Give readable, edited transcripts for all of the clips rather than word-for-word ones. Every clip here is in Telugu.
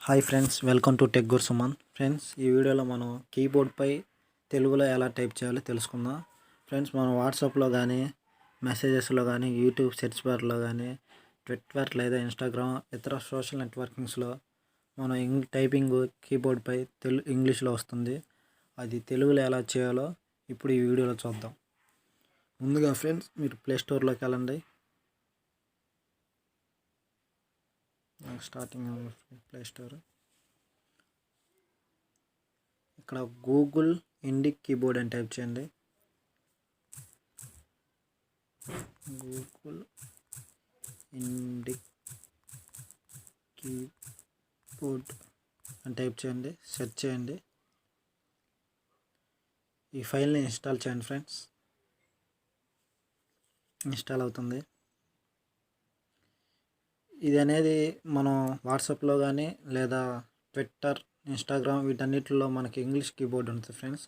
Hi friends, welcome to tech Guru Suman. Friends, ఈ వీడియోలో మనం కీబోర్డ్పై తెలుగులో ఎలా టైప్ చేయాలో తెలుసుకుందాం. ఫ్రెండ్స్, మనం వాట్సాప్లో కానీ మెసేజెస్లో కానీ యూట్యూబ్ సెర్చ్ బార్లో కానీ ట్విట్టర్ లేదా ఇన్స్టాగ్రామ్ ఇతర సోషల్ నెట్వర్కింగ్స్లో మనం టైపింగ్ కీబోర్డ్పై ఇంగ్లీష్లో వస్తుంది. అది తెలుగులో ఎలా చేయాలో ఇప్పుడు ఈ వీడియోలో చూద్దాం. ముందుగా ఫ్రెండ్స్, మీరు ప్లేస్టోర్లోకి వెళ్ళండి. స్టార్టింగ్ ప్లే స్టోర్, ఇక్కడ గూగుల్ ఇండిక్ కీబోర్డ్ అని టైప్ చేయండి. గూగుల్ ఇండిక్ కీబోర్డ్ అని టైప్ చేయండి, సెర్చ్ చేయండి. ఈ ఫైల్ని ఇన్స్టాల్ చేయండి ఫ్రెండ్స్. ఇన్స్టాల్ అవుతుంది. ఇది అనేది మనం వాట్సాప్లో కానీ లేదా ట్విట్టర్, ఇన్స్టాగ్రామ్ వీటన్నిటిలో మనకి ఇంగ్లీష్ కీబోర్డ్ ఉంటుంది ఫ్రెండ్స్.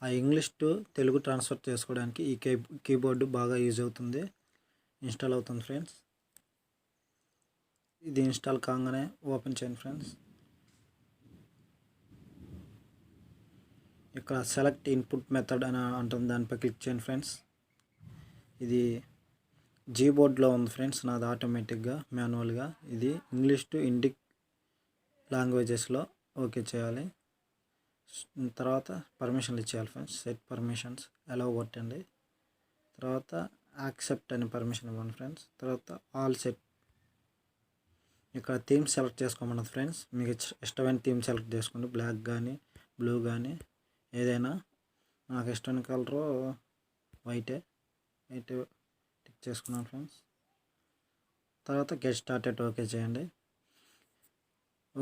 ఆ ఇంగ్లీష్ టు తెలుగు ట్రాన్స్ఫర్ చేసుకోవడానికి ఈ కీబోర్డు బాగా యూజ్ అవుతుంది. ఇన్స్టాల్ అవుతుంది ఫ్రెండ్స్. ఇది ఇన్స్టాల్ కాగానే ఓపెన్ చేయండి ఫ్రెండ్స్. ఇక్కడ సెలెక్ట్ ఇన్పుట్ మెథడ్ అని అంటుంది, దానిపై క్లిక్ చేయండి ఫ్రెండ్స్. ఇది జీబోర్డ్లో ఉంది ఫ్రెండ్స్, నాది ఆటోమేటిక్గా మాన్యువల్గా. ఇది ఇంగ్లీష్ టు ఇండిక్ లాంగ్వేజెస్లో ఓకే చేయాలి. తర్వాత పర్మిషన్లు ఇచ్చేయాలి ఫ్రెండ్స్. సెట్ పర్మిషన్స్ అలౌ కొట్టండి. తర్వాత యాక్సెప్ట్ అని పర్మిషన్ ఇవ్వండి ఫ్రెండ్స్. తర్వాత ఆల్ సెట్. ఇక్కడ థీమ్ సెలెక్ట్ చేసుకోమన్నది ఫ్రెండ్స్. మీకు ఇష్టమైన థీమ్ సెలెక్ట్ చేసుకోండి. బ్లాక్ కానీ బ్లూ కానీ ఏదైనా. నాకు ఇష్టమైన కలరు వైట్ టిక్ చేసుకున్నాను ఫ్రెండ్స్. తర్వాత గెట్ స్టార్టెడ్ ఓకే చేయండి.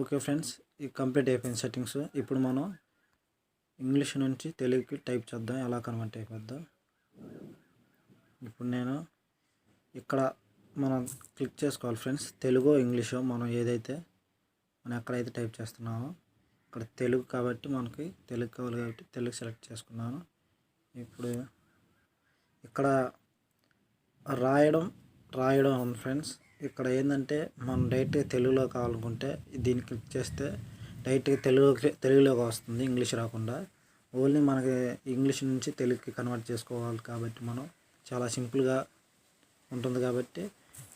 ఓకే ఫ్రెండ్స్, ఇది కంప్లీట్ అయిపోయింది సెట్టింగ్స్. ఇప్పుడు మనం ఇంగ్లీష్ నుంచి తెలుగుకి టైప్ చేద్దాం, ఎలా కన్వర్ట్ అయిపోద్దాం. ఇప్పుడు నేను ఇక్కడ మనం క్లిక్ చేసుకోవాలి ఫ్రెండ్స్. తెలుగు ఇంగ్లీషు మనం ఎక్కడైతే టైప్ చేస్తున్నామో ఇక్కడ తెలుగు కాబట్టి మనకి తెలుగు కావాలి కాబట్టి తెలుగు సెలెక్ట్ చేసుకున్నాను. ఇప్పుడు ఇక్కడ రాయడం ఉంది ఫ్రెండ్స్. ఇక్కడ ఏంటంటే మనం డైరెక్ట్గా తెలుగులో కావాలనుకుంటే దీన్ని క్లిక్ చేస్తే డైరెక్ట్గా తెలుగులోకి వస్తుంది, ఇంగ్లీష్ రాకుండా. ఓన్లీ మనకి ఇంగ్లీష్ నుంచి తెలుగుకి కన్వర్ట్ చేసుకోవాలి కాబట్టి మనం చాలా సింపుల్గా ఉంటుంది కాబట్టి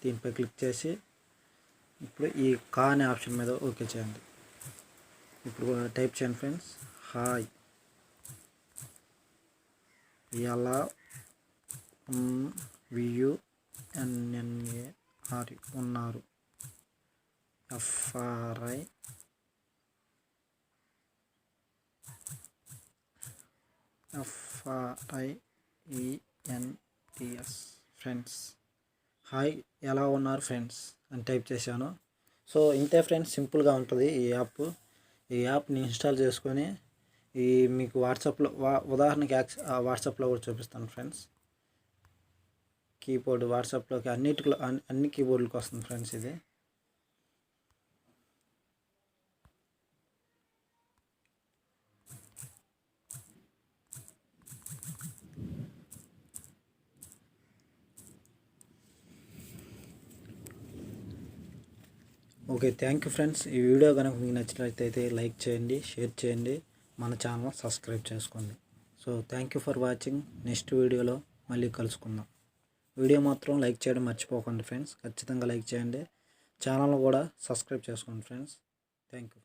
దీనిపై క్లిక్ చేసి ఇప్పుడు ఈ కా అనే ఆప్షన్ మీద ఓకే చేయండి. ఇప్పుడు టైప్ చేయండి ఫ్రెండ్స్. హాయ్, ఎలా ఉన్నారు, FRIENDS ఫ్రెండ్స్. హాయ్, ఎలా ఉన్నారు ఫ్రెండ్స్ అని టైప్ చేశాను. సో ఇంతే ఫ్రెండ్స్, సింపుల్గా ఉంటుంది ఈ యాప్. ఈ యాప్ని ఇన్స్టాల్ చేసుకొని మీకు వాట్సాప్లో ఉదాహరణకి వాట్సాప్లో కూడా చూపిస్తాను ఫ్రెండ్స్. కీబోర్డ్ వాట్సాప్లోకి అన్ని కీబోర్డులకు వస్తుంది ఫ్రెండ్స్ ఇది. Okay, thank you friends. ఈ వీడియో కనుక మీకు నచ్చినట్లయితే లైక్ చేయండి, షేర్ చేయండి, మన ఛానల్ సబ్స్క్రైబ్ చేసుకోండి. So thank you for watching. Next వీడియోలో మళ్ళీ కలుసుకుందాం. వీడియో మాత్రం లైక్ చేయడం మర్చిపోకండి ఫ్రెండ్స్. ఖచ్చితంగా లైక్ చేయండి. ఛానల్ కూడా సబ్స్క్రైబ్ చేసుకోండి ఫ్రెండ్స్. Thank you.